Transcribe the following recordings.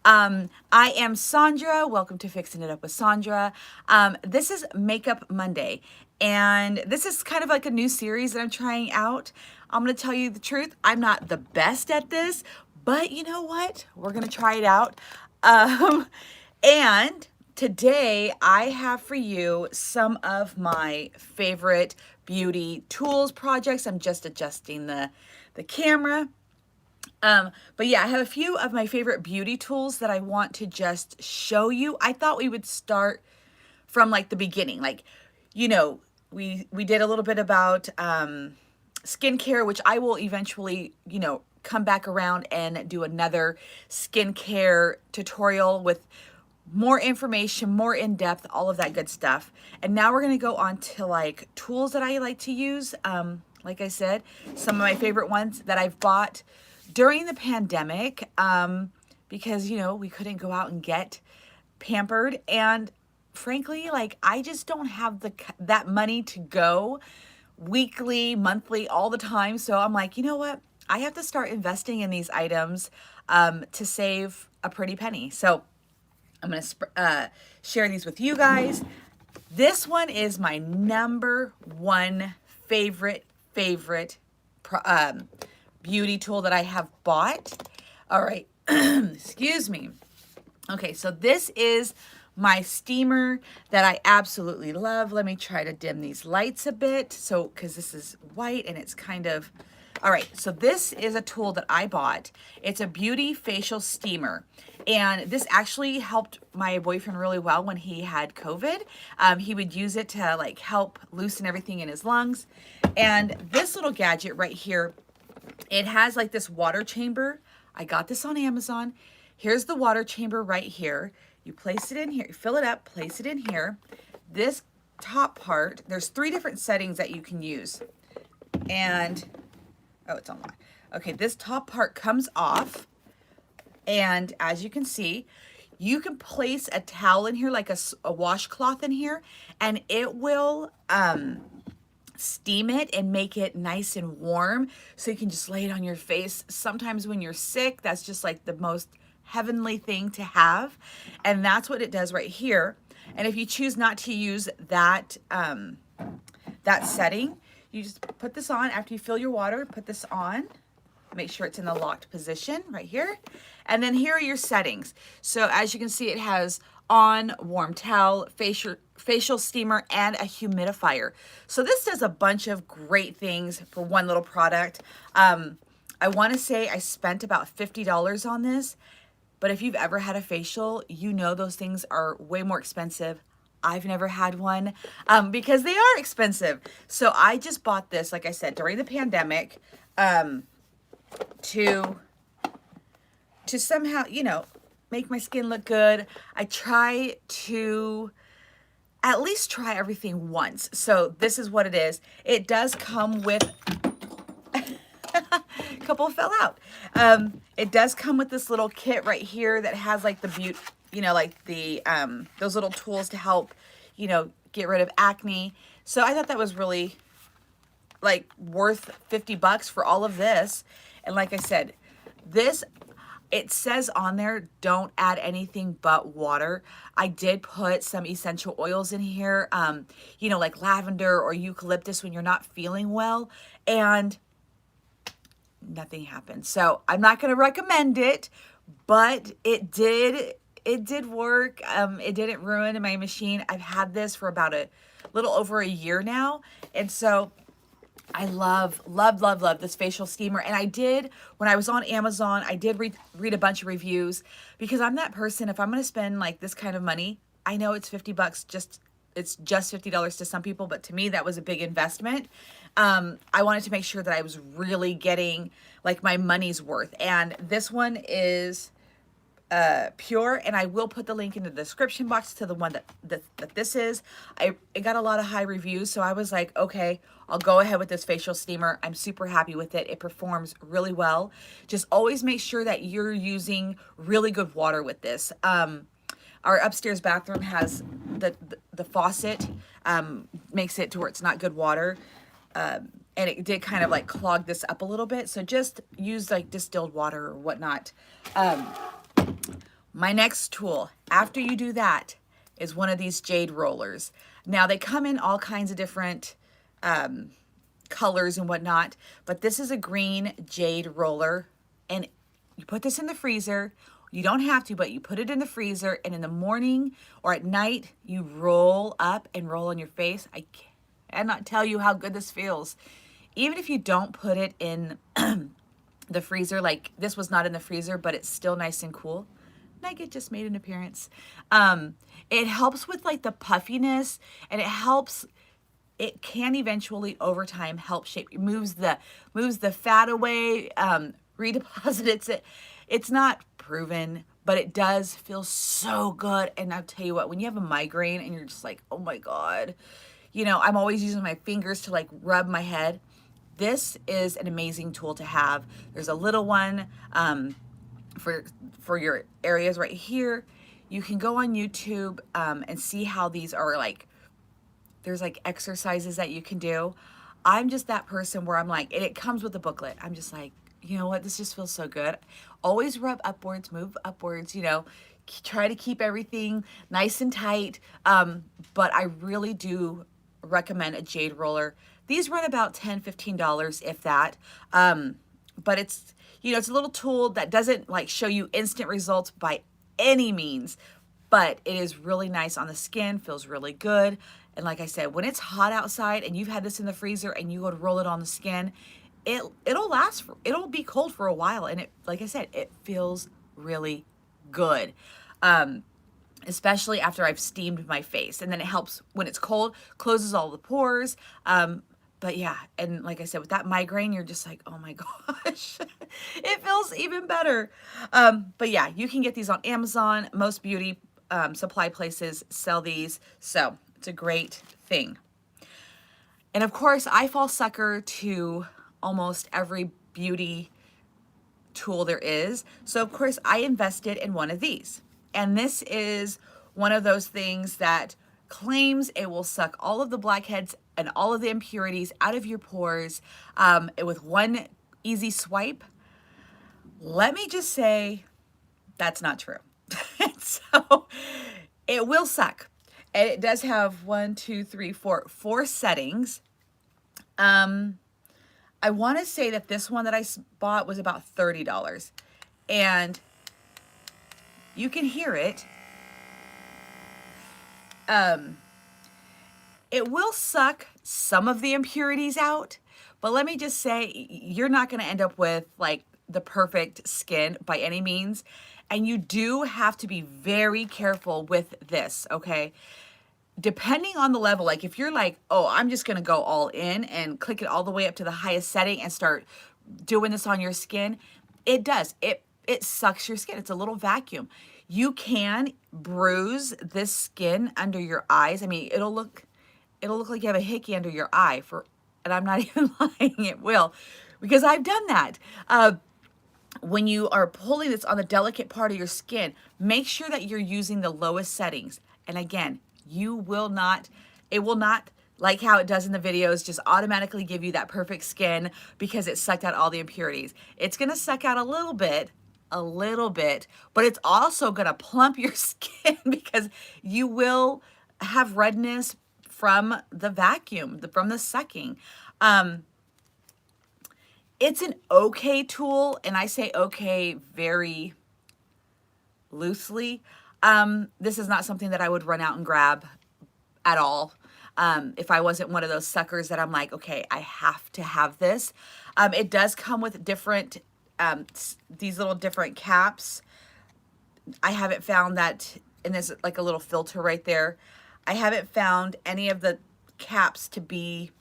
I am Sandra. Welcome to Fixing It Up with Sandra. This is Makeup Monday, and this is kind of like a new series that I'm trying out. I'm going to tell you the truth. I'm not the best at this, but you know what? We're going to try it out. Um, and today I have for you some of my favorite beauty tools projects. I'm just adjusting the camera. But yeah, I have a few of my favorite beauty tools that I want to just show you. I thought we would start from like the beginning. Like, you know, we did a little bit about skincare, which I will eventually, come back around and do another skincare tutorial with more information, more in depth, all of that good stuff. And now we're gonna go on to like tools that I like to use. Like I said, some of my favorite ones that I've bought during the pandemic, because we couldn't go out and get pampered, and frankly, like I just don't have that money to go weekly, monthly, all the time. So I'm like, you know what? I have to start investing in these items to save a pretty penny. So I'm going to share these with you guys. This one is my number one favorite beauty tool that I have bought. All right, excuse me. Okay, so this is my steamer that I absolutely love. Let me try to dim these lights a bit. So, because this is white and it's kind of, all right, so this is a tool that I bought. It's a beauty facial steamer. And this actually helped my boyfriend really well when he had COVID. He would use it to like help loosen everything in his lungs. And this little gadget right here, it has like this water chamber. I got this on Amazon. Here's the water chamber right here. You place it in here, you fill it up, place it in here. This top part, there's 3 different settings that you can use. And, oh, it's on lock. Okay, this top part comes off. And as you can see, you can place a towel in here, like a washcloth in here, and it will steam it and make it nice and warm, so you can just lay it on your face. Sometimes when you're sick, that's just like the most heavenly thing to have, and that's what it does right here. And if you choose not to use that that setting, you just put this on after you fill your water. Put this on. Make sure it's in the locked position right here. And then here are your settings. So as you can see, it has on, warm towel, facial steamer, and a humidifier. So this does a bunch of great things for one little product. I want to say I spent about $50 on this, but if you've ever had a facial, you know those things are way more expensive. I've never had one because they are expensive. So I just bought this, like I said, during the pandemic, to somehow, make my skin look good. I try to at least try everything once. So this is what it is. It does come with, a couple fell out. It does come with this little kit right here that has like the like the, those little tools to help, get rid of acne. So I thought that was really like worth $50 for all of this. And like I said, it says on there, don't add anything but water. I did put some essential oils in here, like lavender or eucalyptus when you're not feeling well, and nothing happened. So I'm not going to recommend it, but it did work. It didn't ruin my machine. I've had this for about a little over a year now. And so I love this facial steamer. And I did, when I was on Amazon, I did read a bunch of reviews, because I'm that person, if I'm going to spend like this kind of money, I know it's $50, it's just $50 to some people, but to me, that was a big investment. I wanted to make sure that I was really getting like my money's worth. And this one is pure, and I will put the link in the description box to the one that this is. It got a lot of high reviews, so I was like, okay, I'll go ahead with this facial steamer. I'm super happy with it. It performs really well. Just always make sure that you're using really good water with this. Our upstairs bathroom has the faucet, makes it to where it's not good water. And it did kind of like clog this up a little bit. So just use like distilled water or whatnot. My next tool, after you do that, is one of these Jade Rollers. Now, they come in all kinds of different colors and whatnot, but this is a green Jade Roller, and you put this in the freezer. You don't have to, but you put it in the freezer, and in the morning or at night, you roll up and roll on your face. I cannot tell you how good this feels. Even if you don't put it in the freezer, like this was not in the freezer, but it's still nice and cool. Nugget just made an appearance. It helps with like the puffiness, and it can eventually over time help shape, moves the fat away, redeposits it. It's not proven, but it does feel so good. And I'll tell you what, when you have a migraine and you're just like, oh my God, you know, I'm always using my fingers to like rub my head. This is an amazing tool to have. There's a little one for your areas right here. You can go on YouTube and see how these are like, there's like exercises that you can do. I'm just that person where I'm like, and it comes with a booklet. I'm just like, you know what, this just feels so good. Always rub upwards, move upwards, you know, try to keep everything nice and tight. But I really do recommend a Jade Roller. These run about $10, $15, if that. But it's, you know, it's a little tool that doesn't like show you instant results by any means, but it is really nice on the skin, feels really good. And like I said, when it's hot outside and you've had this in the freezer and you go to roll it on the skin, it'll last, it'll be cold for a while. And it, like I said, it feels really good. Especially after I've steamed my face. And then it helps when it's cold, closes all the pores. But yeah, and like I said, with that migraine, you're just like, oh my gosh, it feels even better. But yeah, you can get these on Amazon. Most beauty supply places sell these. So it's a great thing. And of course, I fall sucker to almost every beauty tool there is. So of course, I invested in one of these. And this is one of those things that claims it will suck all of the blackheads and all of the impurities out of your pores with one easy swipe. Let me just say that's not true. So it will suck. And it does have 1, 2, 3, 4, 4 settings. I want to say that this one that I bought was about $30. And you can hear it. It will suck some of the impurities out, but let me just say, you're not going to end up with like the perfect skin by any means. And you do have to be very careful with this, okay? Depending on the level, like if you're like, oh, I'm just going to go all in and click it all the way up to the highest setting and start doing this on your skin, it does. It sucks your skin. It's a little vacuum. You can bruise this skin under your eyes. I mean, it'll look like you have a hickey under your eye and I'm not even lying, it will, because I've done that. When you are pulling this on the delicate part of your skin, make sure that you're using the lowest settings. And again, it will not, like how it does in the videos, just automatically give you that perfect skin because it sucked out all the impurities. It's gonna suck out a little bit, but it's also gonna plump your skin because you will have redness from the vacuum, from the sucking. It's an okay tool, and I say okay very loosely. This is not something that I would run out and grab at all. If I wasn't one of those suckers that I'm like, okay, I have to have this. It does come with different, these little different caps. I haven't found that, and there's like a little filter right there. I haven't found any of the caps to be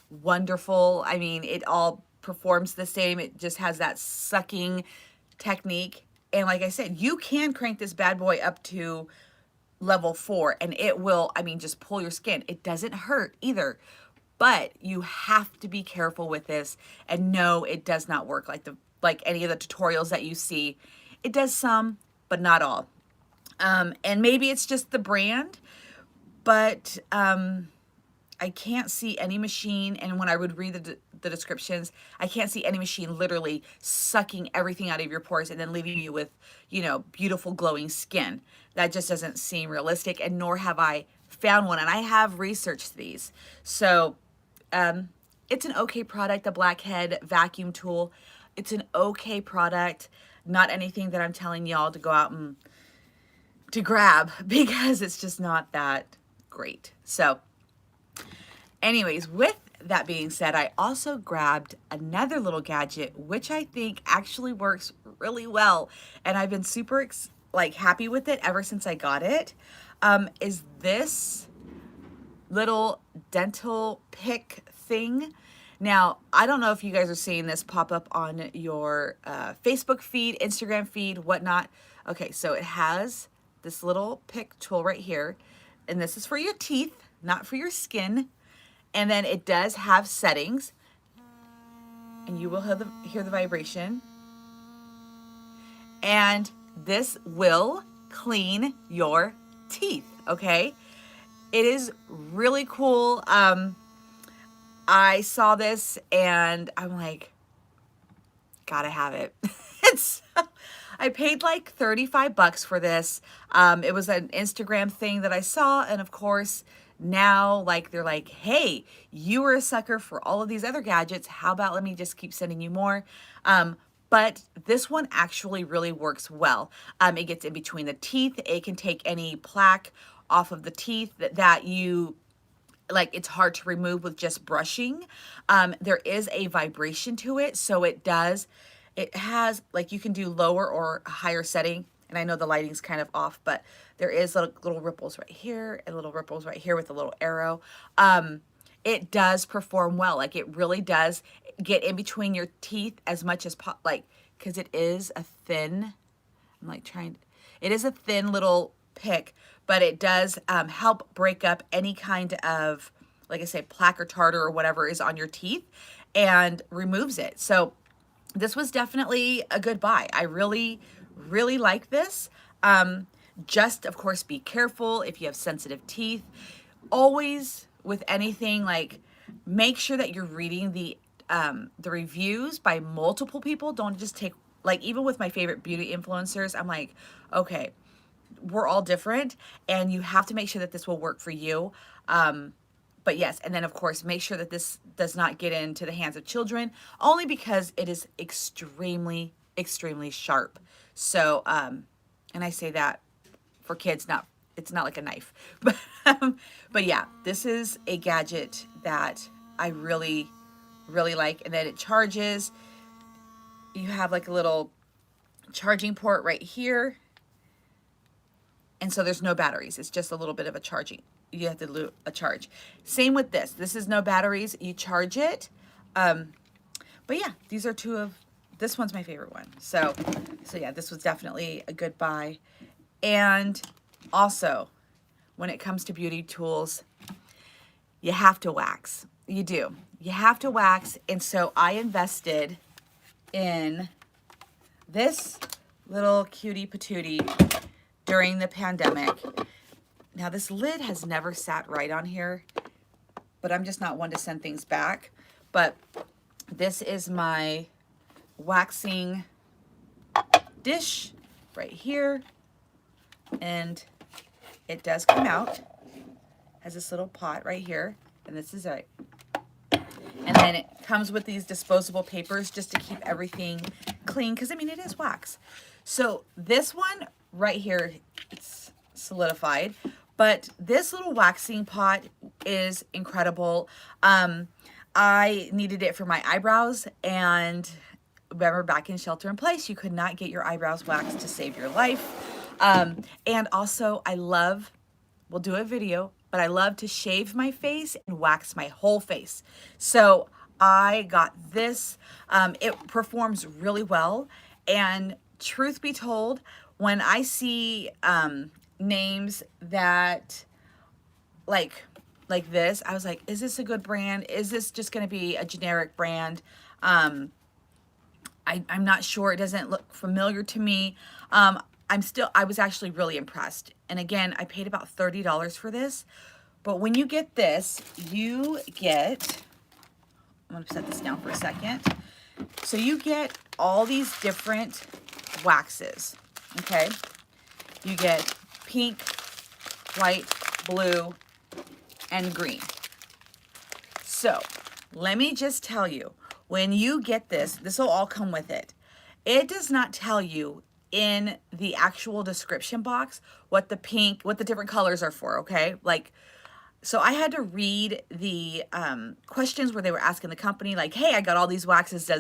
wonderful. I mean, it all performs the same. It just has that sucking technique. And like I said, you can crank this bad boy up to level 4 and it will, I mean, just pull your skin. It doesn't hurt either, but you have to be careful with this. And no, it does not work like any of the tutorials that you see. It does some, but not all. And maybe it's just the brand, but I I can't see any machine, and when I would read the descriptions, I can't see any machine literally sucking everything out of your pores and then leaving you with, you know, beautiful glowing skin. That just doesn't seem realistic, and nor have I found one, and I have researched these. So it's an okay product, the Blackhead vacuum tool. It's an okay product, not anything that I'm telling y'all to go out and to grab because it's just not that great. So anyways, with that being said, I also grabbed another little gadget, which I think actually works really well. And I've been super like happy with it ever since I got it. Is this little dental pick thing. Now, I don't know if you guys are seeing this pop up on your Facebook feed, Instagram feed, whatnot. Okay, so it has this little pick tool right here, and this is for your teeth, not for your skin. And then it does have settings, and you will hear the vibration. And this will clean your teeth, okay? It is really cool. I saw this and I'm like, gotta have it. I paid like 35 bucks for this. It was an Instagram thing that I saw, and of course now like they're like, hey, you were a sucker for all of these other gadgets. How about let me just keep sending you more? But this one actually really works well. It gets in between the teeth. It can take any plaque off of the teeth that you like it's hard to remove with just brushing. There is a vibration to it, so it has like you can do lower or higher setting, and I know the lighting's kind of off, but there is little ripples right here and little ripples right here with a little arrow. It does perform well. Like it really does get in between your teeth as much as like, because it is a thin, it is a thin little pick, but it does help break up any kind of, like I say, plaque or tartar or whatever is on your teeth and removes it. So this was definitely a good buy. I really, really like this. Just, of course, be careful if you have sensitive teeth. Always with anything, like make sure that you're reading the reviews by multiple people. Don't just take, like even with my favorite beauty influencers, I'm like, okay, we're all different and you have to make sure that this will work for you. But yes, and then of course, make sure that this does not get into the hands of children, only because it is extremely, extremely sharp. So, and I say that for kids, it's not like a knife, but yeah, this is a gadget that I really, really like. And then it charges. You have like a little charging port right here. And so there's no batteries. It's just a little bit of a charging. You have to do a charge. Same with this. This is no batteries. You charge it. But yeah, these are this one's my favorite one. So yeah, this was definitely a good buy. And also, when it comes to beauty tools, you have to wax. You do. You have to wax. And so I invested in this little cutie patootie during the pandemic. Now this lid has never sat right on here, but I'm just not one to send things back. But this is my waxing dish right here, and it does come out. Has this little pot right here, and this is it. And then it comes with these disposable papers just to keep everything clean, because I mean it is wax. So this one right here, it's solidified, but this little waxing pot is incredible. I needed it for my eyebrows, and remember back in shelter in place, you could not get your eyebrows waxed to save your life. And also we'll do a video, but I love to shave my face and wax my whole face. So I got this. It performs really well. And truth be told, when I see names that like this, I was like, is this a good brand? Is this just going to be a generic brand? I'm not sure. It doesn't look familiar to me. I was actually really impressed. And again, I paid about $30 for this, But when you get this, you get, I'm gonna set this down for a second. So you get all these different waxes, okay? You get pink, white, blue, and green. So let me just tell you, when you get this, this will all come with it. It does not tell you in the actual description box what the different colors are for, okay? Like, so I had to read the questions where they were asking the company, like, hey, I got all these waxes.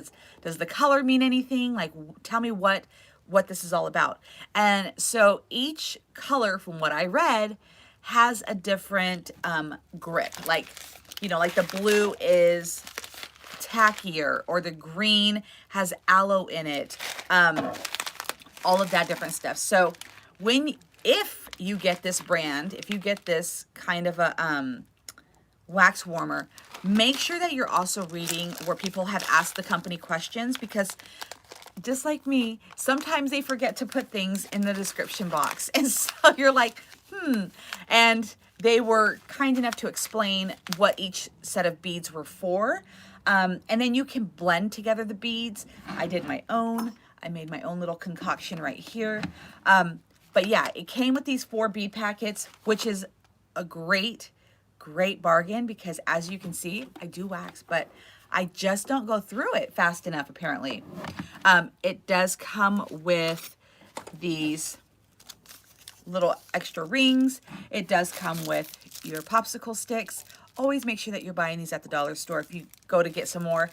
Does the color mean anything? Like, tell me what this is all about. And so each color, from what I read, has a different grip. Like, you know, like the blue is tackier, or the green has aloe in it. All of that different stuff. So if you get this brand, if you get this kind of a wax warmer, make sure that you're also reading where people have asked the company questions, because just like me, sometimes they forget to put things in the description box. And so you're like, and they were kind enough to explain what each set of beads were for. And then you can blend together the beads. I did my own. I made my own little concoction right here. But yeah, it came with these 4 bead packets, which is a great bargain, because as you can see, I do wax, but I just don't go through it fast enough, apparently. It does come with these little extra rings. It does come with your popsicle sticks. Always make sure that you're buying these at the dollar store if you go to get some more.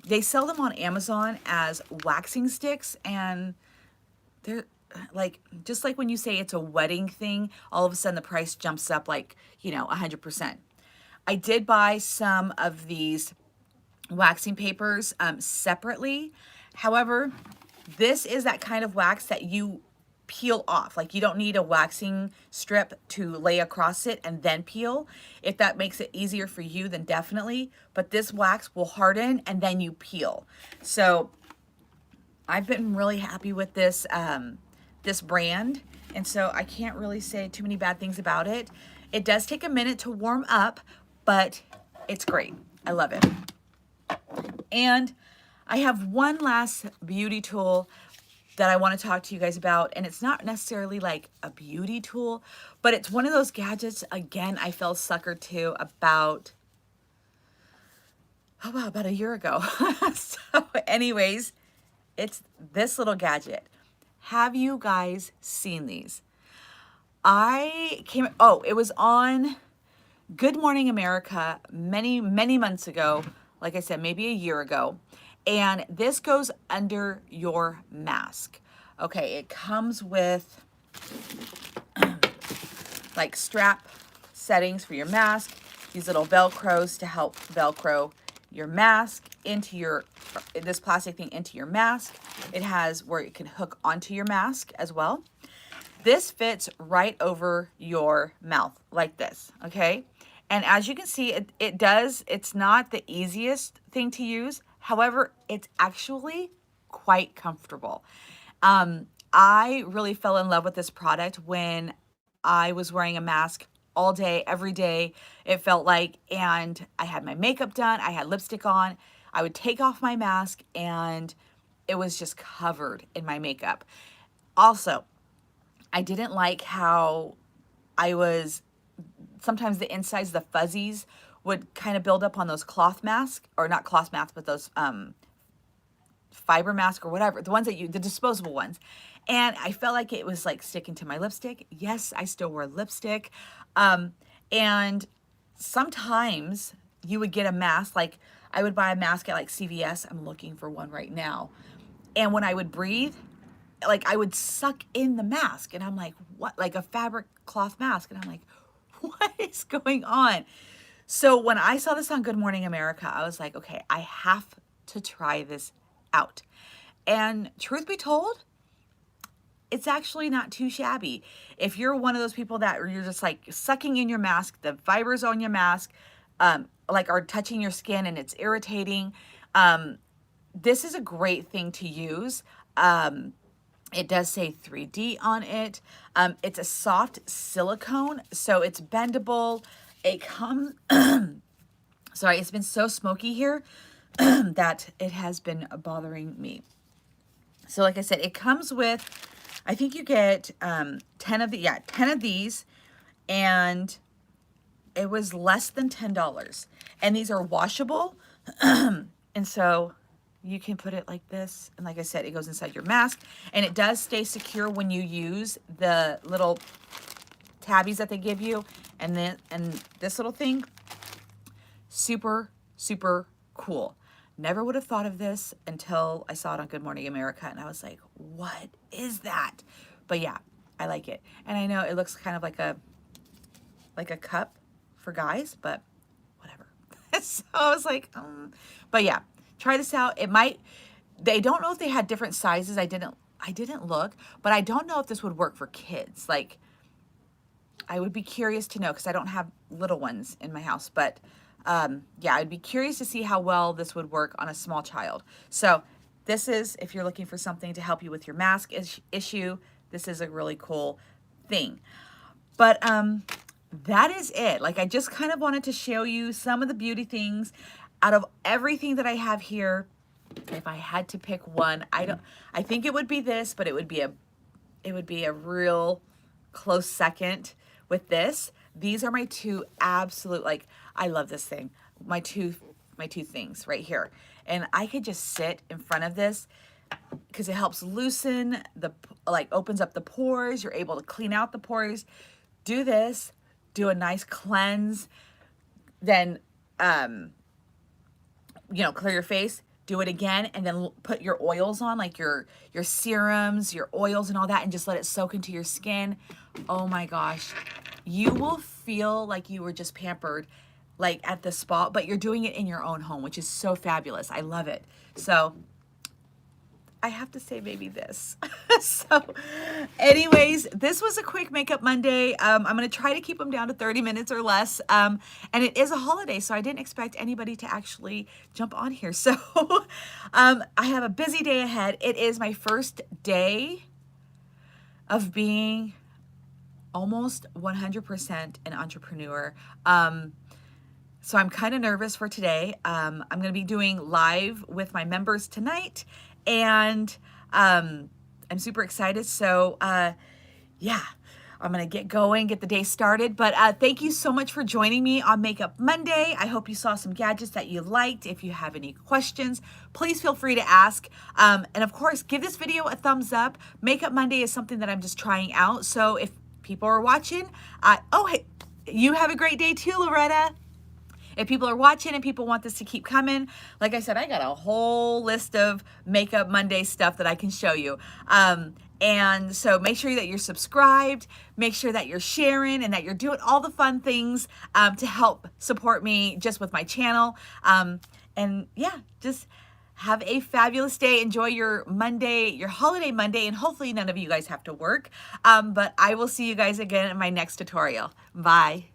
They sell them on Amazon as waxing sticks, and they're like, just like when you say it's a wedding thing, all of a sudden the price jumps up like, you know, 100%. I did buy some of these waxing papers separately. However, this is that kind of wax that you peel off. Like, you don't need a waxing strip to lay across it and then peel. If that makes it easier for you, then definitely. But this wax will harden and then you peel. So I've been really happy with this this brand, and so I can't really say too many bad things about it. It does take a minute to warm up, but it's great. I love it. And I have one last beauty tool that I want to talk to you guys about, and it's not necessarily like a beauty tool, but it's one of those gadgets, again, I fell sucker to about a year ago. So anyways, it's this little gadget. Have you guys seen these? It was on Good Morning America many months ago, like I said, maybe a year ago. And this goes under your mask. Okay, it comes with like strap settings for your mask, these little Velcros to help Velcro your mask into this plastic thing into your mask. It has where it can hook onto your mask as well. This fits right over your mouth like this, okay? And as you can see, it's not the easiest thing to use. However, it's actually quite comfortable. I really fell in love with this product when I was wearing a mask all day, every day, it felt like, and I had my makeup done, I had lipstick on. I would take off my mask and it was just covered in my makeup. Also, I didn't like how sometimes the insides, the fuzzies would kind of build up on those cloth masks, or not cloth masks, but those fiber mask or whatever, the disposable ones. And I felt like it was like sticking to my lipstick. Yes, I still wear lipstick. And sometimes you would get a mask, like I would buy a mask at like CVS. I'm looking for one right now. And when I would breathe, like I would suck in the mask, and I'm like, what? Like a fabric cloth mask. And I'm like, what is going on? So when I saw this on Good Morning America, I was like, okay, I have to try this out. And truth be told, it's actually not too shabby. If you're one of those people that you're just like sucking in your mask, the fibers on your mask, like are touching your skin and it's irritating, this is a great thing to use. It does say 3D on it. It's a soft silicone, so it's bendable. it comes, sorry, it's been so smoky here that it has been bothering me. So like I said, it comes with, I think you get 10 of the, 10 of these, and it was less than $10. And these are washable. And so you can put it like this. And like I said, it goes inside your mask, and it does stay secure when you use the little tabbies that they give you. And then, and this little thing, super, super cool. Never would have thought of this until I saw it on Good Morning America, and I was like, what is that? But yeah, I like it. And I know it looks kind of like a cup for guys, but whatever. So I was like, but yeah, try this out. It might, they don't know if they had different sizes. I didn't look, but I don't know if this would work for kids. Like, I would be curious to know, because I don't have little ones in my house, but yeah, I'd be curious to see how well this would work on a small child. So this is, if you're looking for something to help you with your mask issue, this is a really cool thing. But that is it. Like, I just kind of wanted to show you some of the beauty things out of everything that I have here. If I had to pick one, I think it would be this, but it would be a real close second with this. These are my two absolute, like, I love this thing. My two things right here. And I could just sit in front of this because it helps loosen the, like, opens up the pores. You're able to clean out the pores. Do this, do a nice cleanse, then, you know, clear your face, do it again, and then put your oils on, like your serums, your oils and all that, and just let it soak into your skin. Oh my gosh. You will feel like you were just pampered, like at the spa, but you're doing it in your own home, which is so fabulous. I love it. So I have to say maybe this. So anyways, this was a quick Makeup Monday. I'm going to try to keep them down to 30 minutes or less. And it is a holiday, so I didn't expect anybody to actually jump on here. So I have a busy day ahead. It is my first day of being almost 100% an entrepreneur. So I'm kind of nervous for today. I'm going to be doing live with my members tonight, and I'm super excited. So yeah, I'm going to get going, get the day started. But thank you so much for joining me on Makeup Monday. I hope you saw some gadgets that you liked. If you have any questions, please feel free to ask. And of course, give this video a thumbs up. Makeup Monday is something that I'm just trying out. So if people are watching, oh, hey, you have a great day too, Loretta. If people are watching and people want this to keep coming, like I said, I got a whole list of Makeup Monday stuff that I can show you. And so make sure that you're subscribed, make sure that you're sharing, and that you're doing all the fun things to help support me just with my channel. And yeah, just have a fabulous day. Enjoy your Monday, your holiday Monday, and hopefully none of you guys have to work. But I will see you guys again in my next tutorial. Bye.